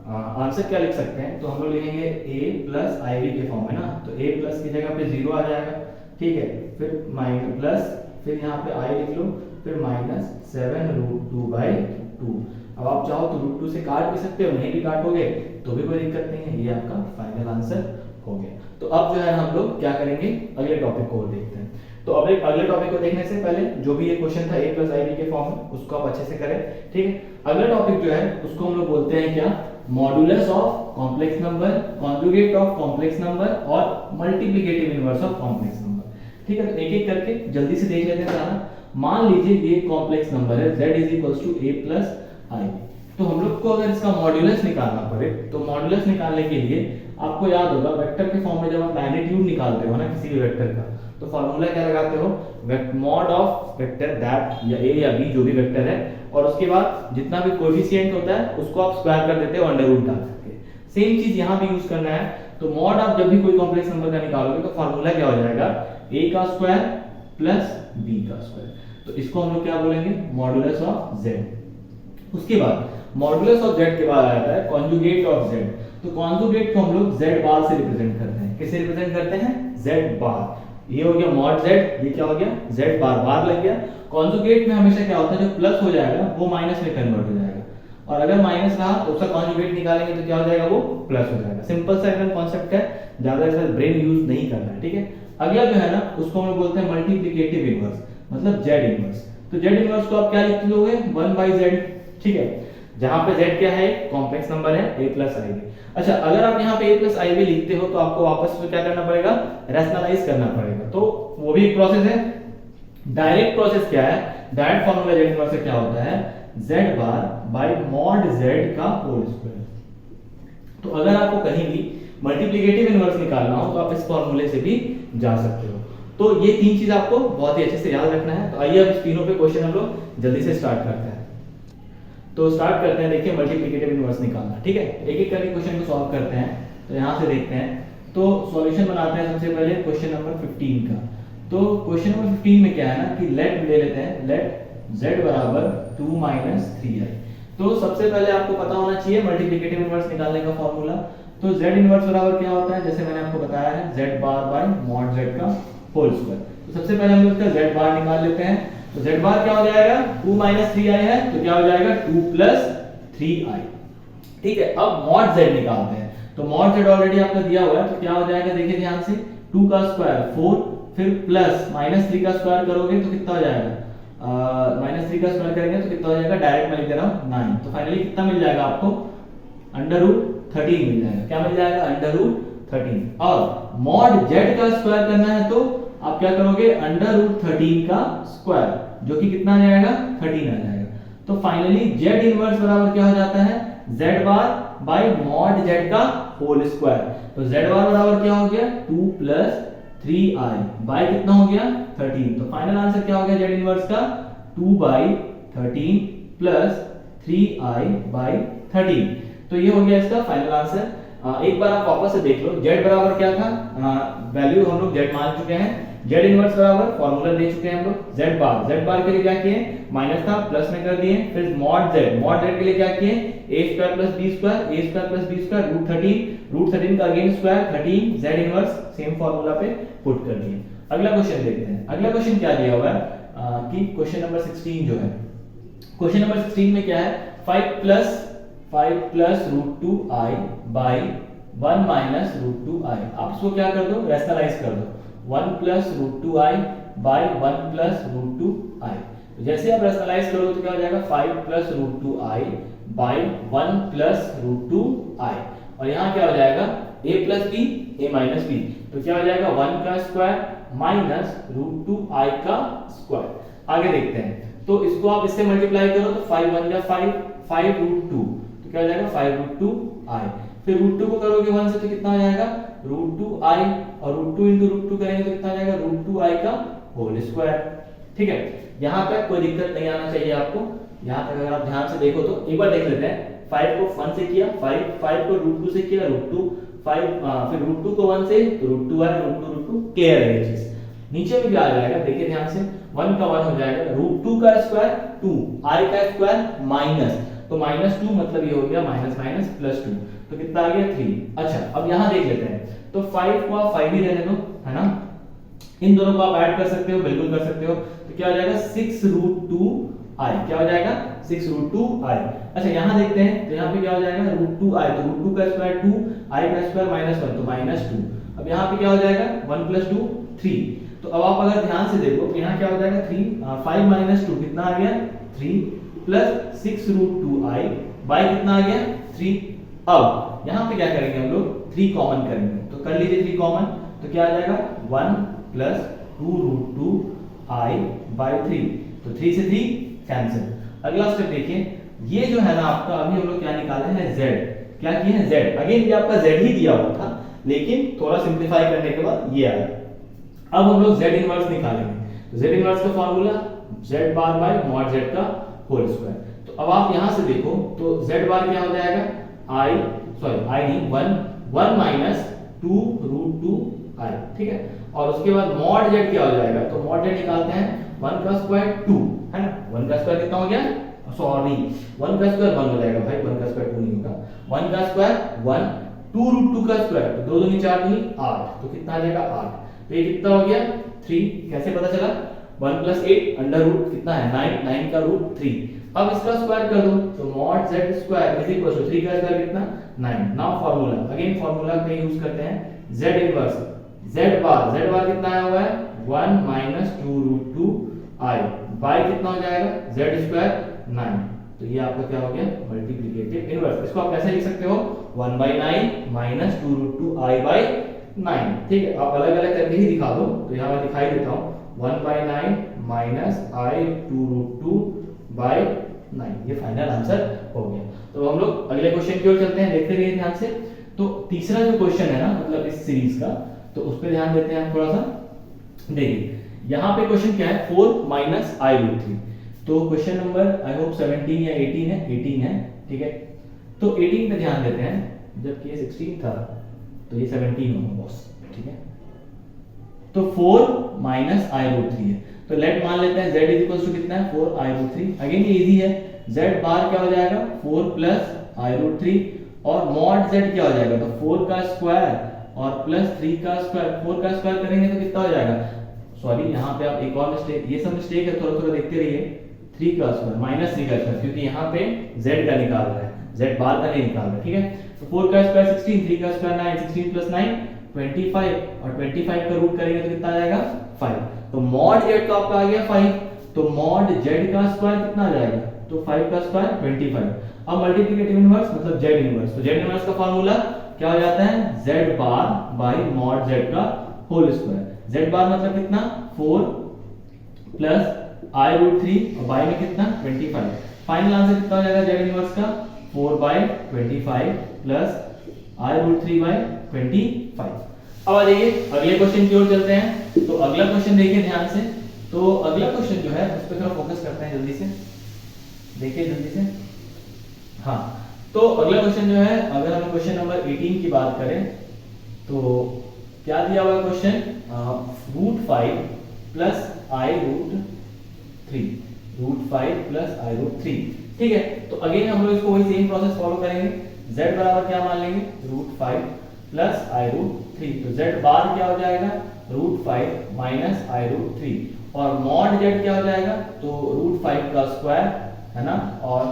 आंसर क्या लिख सकते हैं, तो हम लोग लिखेंगे a प्लस IB के फॉर्म में ना, तो a प्लस की जगह पे 0 आ जाएगा, ठीक है, फिर माइनस प्लस, फिर यहाँ पे i लिख लो, फिर -7√2/2। अब आप चाहो तो √2 से काट भी सकते हो, नहीं भी काटोगे तो भी कोई दिक्कत नहीं है, ये आपका फाइनल आंसर हो गया। तो अब जो है हम लोग क्या करेंगे अगले टॉपिक को देखते हैं। तो अब अगले टॉपिक को देखने से पहले जो भी ये क्वेश्चन था a प्लस IB के फॉर्म में उसको आप अच्छे से करें, ठीक है। अगला टॉपिक जो है उसको हम लोग बोलते हैं क्या, modulus of complex number, conjugate of complex number और multiplicative inverse of complex number, ठीक है। तो एक एक करके जल्दी से देख लेते हैं सारा। मान लीजिए ये कॉम्प्लेक्स नंबर है z is equals to a plus IB, तो हम लोग को अगर इसका मॉड्यूलस निकालना पड़े तो मॉड्यूलस निकालने के लिए आपको याद होगा वेक्टर के फॉर्म में जब आप मैग्नीट्यूड निकालते हो ना किसी भी वेक्टर का, तो फार्मूला क्या लगाते हो, मॉड ऑफ वेक्टर दैट या a या b जो भी वेक्टर है, और उसके बाद जितना भी कोएफिशिएंट होता है उसको आप स्क्वायर कर देते हो अंडर रूट डाल करके। सेम चीज यहाँ भी यूज करना है। तो मॉड आप जब भी कोई कॉम्प्लेक्स नंबर का निकालोगे तो फार्मूला क्या हो जाएगा a का स्क्वायर प्लस b का स्क्वायर, तो इसको हम लोग क्या बोलेंगे मॉडुलस ऑफ z। उसके बाद मॉडुलस ऑफ z के बाद आता है कॉन्जुगेट ऑफ z। तो कॉन्जुगेट को हम लोग z बार से रिप्रेजेंट करते हैं, किससे रिप्रेजेंट करते हैं z बार, ये हो गया मॉड z, ये क्या हो गया z बार, बार लग गया। कॉन्जुगेट में हमेशा क्या होता है जो प्लस हो जाएगा वो माइनस में कन्वर्ट हो जाएगा, और अगर माइनस रहा तो उसका कॉन्जुगेट निकालेंगे तो क्या हो जाएगा वो प्लस हो जाएगा। सिंपल सा एकदम कॉन्सेप्ट है, ज्यादा इसका ब्रेन यूज नहीं करना है, ठीक है। अगला जो है ना उसको हम लोग बोलते हैं मल्टीप्लिकेटिव इनवर्स, मतलब z इनवर्स। तो z इनवर्स को आप क्या लिख लोगे 1/z, ठीक है। जहां पे z क्या है, कॉम्प्लेक्स नंबर है a प्लस आई बी। अच्छा, अगर आप यहाँ पे a प्लस आई बी लिखते हो तो आपको वापस से क्या करना पड़ेगा, रैशनलाइज करना पड़ेगा, तो वो भी एक प्रोसेस है। डायरेक्ट प्रोसेस क्या है, डायरेक्ट फॉर्मूला z इनवर्स से क्या होता है, z बार बाय मॉड z का होल स्क्वायर। तो अगर आपको कहीं भी मल्टीप्लिकेटिव इनवर्स निकालना हो तो आप इस फॉर्मूले से भी जा सकते हो। तो ये तीन चीज आपको बहुत ही अच्छे से याद रखना है। तो आइए अब इस तीनों पे क्वेश्चन हम लोग जल्दी से स्टार्ट करते हैं। तो स्टार्ट करते हैं, देखिए मल्टीप्लिकेटिव इनवर्स निकालना, ठीक है। एक एक करके क्वेश्चन को सॉल्व करते हैं। तो यहाँ से देखते हैं, तो सॉल्यूशन बनाते हैं सबसे पहले क्वेश्चन नंबर 15 का। तो क्वेश्चन नंबर 15 में क्या है ना कि लेट ले लेते हैं, लेट z बराबर 2 माइनस 3i। तो सबसे पहले आपको पता होना चाहिए मल्टीप्लिकेटिव इनवर्स निकालने का फॉर्मूला। तो z इनवर्स बराबर क्या होता है, जैसे मैंने आपको बताया है, z बार बाय मॉड z का होल स्क्वायर। तो सबसे पहले हम इसका z बार निकाल लेते हैं। तो z बार क्या हो जाएगा, 2 माइनस 3i है, तो क्या हो जाएगा 2 प्लस 3i, ठीक है। अब मॉड z निकालते हैं। तो मॉड z ऑलरेडी आपका दिया हुआ है, तो क्या हो जाएगा, देखिए ध्यान से, 2 का स्क्वायर 4, फिर प्लस माइनस 3 का स्क्वायर करोगे तो कितना हो जाएगा, माइनस 3 का स्क्वायर करेंगे तो कितना हो जाएगा, डायरेक्ट मैं लिख दे रहा हूं 9। तो फाइनली कितना मिल जाएगा आपको, अंडर रूट 13 मिल जाएगा। क्या मिल जाएगा, अंडर रूट 13। और मॉड z का स्क्वायर करना है तो आप क्या करोगे, अंडर रूट 13 का स्क्वायर, जो कि कितना आ जाएगा, 13 आ जाएगा। तो फाइनली z इनवर्स बराबर क्या हो जाता है, z बार बाय मॉड z का होल स्क्वायर। तो z बार बराबर क्या हो गया, 2 प्लस 3i बाय कितना हो गया, 13। तो फाइनल आंसर क्या हो गया z इनवर्स का, 2 बाय 13 प्लस 3i बाय 13। तो ये हो गया इसका फाइनल आंसर। एक बार आप वापस से देख लो, z बराबर क्या था, वैल्यू हम लोग z मान चुके हैं, z इनवर्स बराबर फॉर्मूला दे चुके हैं हम लोग। z बार के लिए क्या किए, माइनस था प्लस में कर दिए। फिर मॉड z के लिए क्या किए, a square plus b square root 13 का again square 13, z inverse same formula पे पुट कर दिए। अगला क्वेश्चन देखते हैं। अगला क्वेश्चन क्या दिया हुआ है कि क्वेश्चन नंबर 16 जो है, क्वेश्चन नंबर 16 में क्या है, 5 plus root 2i by 1 minus root 2i। आप इसको क्या कर दो, रैशनलाइज कर दो, 1 plus root 2i by 1 plus root 2i। तो जैसे आप रैशनलाइज करो तो क्या हो जाएगा, 5 plus root 2i by 1 plus root 2i। और यहाँ क्या हो जाएगा, a plus b a minus b. तो क्या हो जाएगा, 1 का स्क्वायर माइनस रूट 2i का स्क्वायर। आगे देखते हैं, तो इसको आप इससे मल्टीप्लाई करो तो 5 1 जा 5 रूट 2, तो क्या हो जाएगा 5 रूट 2i। फिर रूट 2 को करोगे 1 से तो कितना हो जाएगा, रूट 2i, और रूट 2 इंटू रूट 2 करेंगे तो कितना आ जाएगा, रूट 2i का होल स्क्वायर, ठीक है। यहाँ पे कोई दिक्कत नहीं आना चाहिए आपको। यहाँ तक अगर आप ध्यान से देखो तो एक बार देख लेते हैं, 5 को 1 से किया, 5 को रूट 2 से किया, रूट 2 5, फिर रूट 2 को 1 से तो रूट 2 है, रूट 2 क्लियर है ये चीज। नीचे भी क्या आ जाएगा, देखिए ध्यान से, 1 का 1 हो जाएगा, रूट 2 का स्क्वायर 2, i का स्क्वायर माइनस, तो माइनस 2 मतलब ये हो गया माइनस माइनस प्लस 2, तो कितना आ गया 3। अच्छा, अब यहाँ देख लेते हैं, तो 5 को आप 5 ही रहने दो, है ना। इन दोनों को आप ऐड कर सकते हो, बिल्कुल कर सकते हो। तो क्या हो जाएगा, 6 रूट 2i, क्या हो जाएगा 6 रूट 2i। अच्छा, यहाँ देखते हैं, तो यहाँ पे क्या हो जाएगा, रूट 2i, तो रूट 2 का स्क्वायर 2, i का स्क्वायर माइनस 1, तो माइनस 2। अब यहाँ पे क्या हो जाएगा, 1 प्लस 2 3। तो अब आप अगर ध्यान से देखो तो यहाँ क्या हो जाएगा, 5 माइनस 2 कितना आ गया, 3 प्लस 6 रूट 2i बाई कितना आ गया, 3। अब यहाँ पे क्या करेंगे हम लोग, 3 कॉमन करेंगे, तो कर लीजिए 3 कॉमन, तो क्या आ जाएगा 1 प्लस 2 रूट 2i बाई 3, तो 3 से 3 कैंसिल। अगला स्टेप देखिए, ये जो है ना आपका, अभी हम लोग क्या निकाले हैं, z, क्या किए हैं, z। अगेन ये आपका z ही दिया हुआ था, लेकिन थोड़ा सिंप्लीफाई करने के बाद ये आया। अब हम लोग z इनवर्स निकालेंगे। तो z इनवर्स का फार्मूला z बार बाय मॉड z का होल स्क्वायर। तो अब आप यहां से देखो, तो z बार क्या हो जाएगा, i नहीं 1 माइनस 2 रूट 2i, ठीक है। और उसके बाद मॉड z क्या हो जाएगा, तो मॉड z निकालते हैं, 1 का स्क्वायर 2, है ना। 1 का स्क्वायर कितना हो गया, सॉरी 1 का स्क्वायर 1 हो जाएगा भाई, 1 का स्क्वायर 2 नहीं होगा। 1 का स्क्वायर 1, 2 रूट 2 का स्क्वायर, तो 2 दूनी 4 दूनी 8, तो कितना आ जाएगा 8। तो ये कितना हो गया 3, कैसे पता चला, 1 प्लस 8 अंडर रूट कितना है 9, 9 का रूट 3। अब इसका स्क्वायर कर दो, तो mod z square is equal to 3 का स्क्वायर कितना 9। नाउ फार्मूला, अगेन फार्मूला का यूज करते हैं, z इनवर्स z बार कितना आया हुआ है, 1 माइनस 2 रूट 2i बाई कितना हो जाएगा, z स्क्वायर 9। तो ये आपका क्या हो गया मल्टीप्लिकेटिव इनवर्स। इसको आप कैसे लिख सकते हो 1/9 माइनस 2√2i/9। ठीक है, आप अलग अलग करके ही दिखा दो, तो यहाँ मैं दिखाई देता हूँ 1/9 माइनस i 2√2/9। ये फाइनल आंसर हो गया। तो हम लोग अगले क्वेश्चन की ओर चलते हैं, देखते रहिए ध्यान से। तो तीसरा जो क्वेश्चन है ना मतलब इस सीरीज का, तो उस पर ध्यान देते हैं हम थोड़ा सा। देखिए यहाँ पे क्वेश्चन क्या है 4 माइनस i√3। तो क्वेश्चन नंबर आई होप 17 या 18 है, 18 है। ठीक है, तो 18 पे ध्यान देते हैं, जबकि ये 16 था तो ये 17 होगा बॉस। ठीक है, तो 4 माइनस i√3 है, तो लेट मान लेते हैं z इक्वल्स टू कितना है 4i√3। अगेन ये इजी है, z बार क्या हो जाएगा 4 प्लस i√3 और मॉड z क्या हो जाएगा, तो 4 का स्क्वायर और प्लस 3 का स्क्वायर। 4 का स्क्वायर करेंगे तो कितना हो जाएगा, सॉरी यहाँ पे आप एक और मिस्टेक, ये सब मिस्टेक है, थोड़ा थोड़ा देखते रहिए। 3 का स्क्वायर माइनस 3 का स्क्वायर, क्योंकि यहाँ पे z का निकाल रहा है, z बार का नहीं निकाल रहा है। ठीक है, तो 4 का स्क्वायर 16, 3 का स्क्वायर 9, 16 प्लस 9 25 और 25 का रूट करेंगे तो कितना आ जाएगा 5। तो मॉड z तो आपका आ गया 5, तो मॉड z का स्क्वायर कितना आ जाएगा, तो 5 का स्क्वायर 25। अब मल्टीप्लिकेटिव इनवर्स मतलब z इनवर्स, तो z इनवर्स का फार्मूला क्या हो जाता है z बार बाय मॉड z का होल स्क्वायर। z बार मतलब कितना 4 प्लस i√3 और बाय में कितना 25। फाइनल आंसर कितना हो जाएगा z इनवर्स का 4/25 प्लस i√3/25। अब आ जाइए अगले क्वेश्चन की ओर चलते हैं। तो अगला क्वेश्चन देखिए ध्यान से। तो अगला क्वेश्चन जो है उस पर थोड़ा फोकस करते हैं जल्दी से, देखिए जल्दी से। हाँ, तो अगला क्वेश्चन जो है, अगर हम क्वेश्चन नंबर 18 की बात करें तो क्या दिया हुआ question √5 plus i√3, √5 plus i√3। ठीक है, तो अगेन हम लोग इसको वही सेम प्रोसेस फॉलो करेंगे। z बराबर क्या मान लेंगे √5 प्लस i√3, तो z बार क्या हो जाएगा √5 माइनस i√3 और मॉड z क्या हो जाएगा, तो √5 का स्क्वायर है ना, और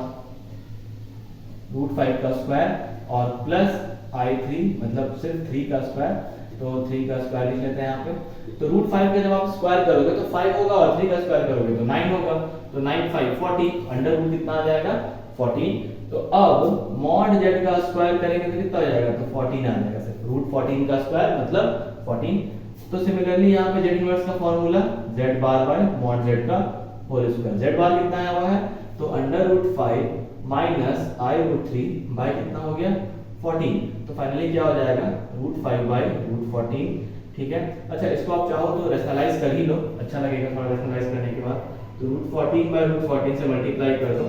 √5 का स्क्वायर और प्लस i3 मतलब सिर्फ 3 का स्क्वायर, तो 3 का स्क्वायर लिख लेते हैं यहाँ पे। तो √5 का जब आप स्क्वायर करोगे तो 5 होगा और 3 का स्क्वायर करोगे तो 9 होगा, तो 9 5 40, अंडर रूट कितना आ जाएगा 14। तो अब मॉड z का स्क्वायर करेंगे तो कितना हो जाएगा, तो 14 आ जाएगा, सिर्फ √14 का स्क्वायर मतलब 14। तो सिमिलरली यहाँ पे z इनवर्स का फार्मूला z बार बाय मॉड z का होल स्क्वायर। z बार कितना आया हुआ है, तो अंडर √5 माइनस i√3 बाय कितना हो गया 14। तो फाइनली क्या हो जाएगा √5/√14। ठीक है, अच्छा इसको आप चाहो तो रेशनलाइज कर ही लो, अच्छा लगेगा थोड़ा रेशनलाइज करने के बाद। तो √14/√14 से मल्टीप्लाई कर दो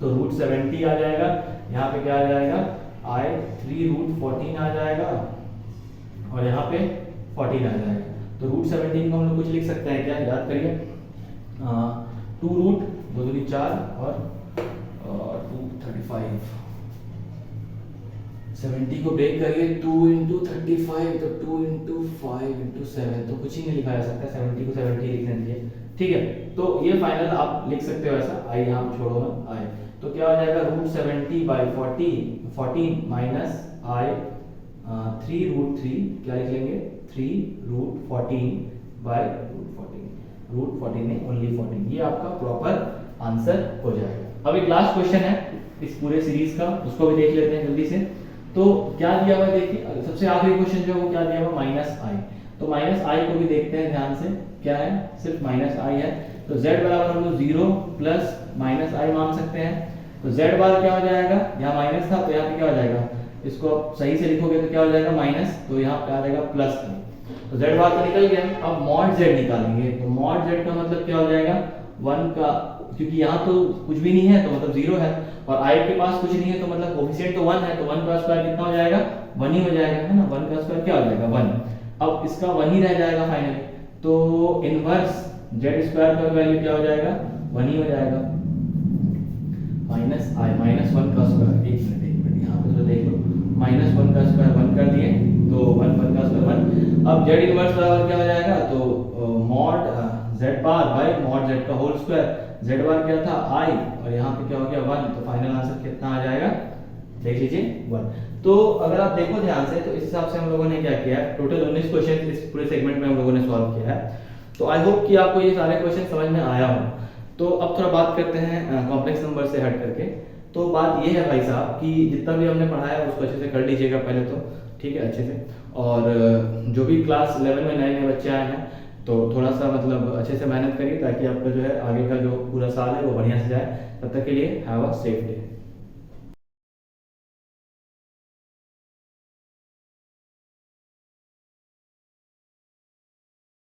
तो √70 आ जाएगा, यहाँ पे क्या आ जाएगा i3√14 आ जाएगा और यहाँ पे 14 आ जाएगा। तो √17 को हम लोग कुछ लिख सकते हैं क्या, याद करिए 2 रूट 2 दूनी 4 और 235। 70 को ब्रेक करिए 2 × 35, तो 2 × 5 × 7, तो कुछ ही नहीं लिखा जा सकता, 70 को 70 लिखने दीजिए। ठीक है, तो ये फाइनल आप लिख सकते हो ऐसा, आई यहाँ पे छोड़ो ना आई, तो क्या हो जाएगा √70/14 माइनस i 3√3, क्या लिख लेंगे 3√14/√14, √14 नहीं ओनली 14, ये आपका प्रॉपर आंसर हो जाएगा। अब एक लास्ट क्वेश्चन है इस पूरे सीरीज का, उसको भी देख लेते हैं जल्दी से। तो क्या दिया हुआ है देखिए, सबसे आखिरी क्वेश्चन जो है वो क्या दिया हुआ -i, तो -i को भी देखते हैं ध्यान से, क्या है सिर्फ -i है। तो z बराबर हम लोग 0 प्लस -i मान सकते हैं। तो z बार क्या हो जाएगा, यहाँ माइनस था तो यहाँ पे क्या हो जाएगा, इसको आप सही से लिखोगे तो क्या हो जाएगा माइनस, तो यहाँ पे आ जाएगा प्लस का, तो z बार तो निकल गया। अब मॉड z निकालेंगे, तो मॉड z का मतलब क्या हो जाएगा 1 का, क्योंकि यहाँ तो कुछ भी नहीं है तो मतलब 0 है और i के पास कुछ नहीं है तो मतलब कोफिशिएंट तो 1 है, तो 1 का स्क्वायर कितना हो जाएगा 1 ही हो जाएगा, है ना। 1 का स्क्वायर क्या हो जाएगा 1, अब इसका 1 ही रह जाएगा फाइनली, तो इनवर्स z स्क्वायर का वैल्यू क्या हो जाएगा 1 ही हो जाएगा -1 का स्क्वायर। एक मिनट यहाँ पे तो देख लो, -1 का स्क्वायर 1 कर दिए तो 1 का स्क्वायर 1। अब z इनवर्स बराबर क्या हो जाएगा, तो मॉड z बार बाय मॉड z का होल स्क्वायर, z बार क्या था i और यहाँ पे क्या हो गया 1, तो फाइनल आंसर कितना आ जाएगा देख लीजिए 1। तो अगर आप देखो ध्यान से तो इस हिसाब से हम लोगों ने क्या किया है, टोटल 19 क्वेश्चन इस पूरे सेगमेंट में हम लोगों ने सॉल्व किया है। तो आई होप कि आपको ये सारे क्वेश्चन समझ में आया हो। तो अब थोड़ा बात करते हैं कॉम्प्लेक्स नंबर से हट करके। तो बात ये है भाई साहब कि जितना भी हमने पढ़ा है उसको अच्छे से कर लीजिएगा पहले तो, ठीक है, अच्छे से। और जो भी क्लास 11 में नए नए बच्चे आए हैं तो थोड़ा सा मतलब अच्छे से मेहनत करिए ताकि आपका जो है आगे का जो पूरा साल है वो बढ़िया से जाए। तब तक के लिए हैव अ सेफ डे।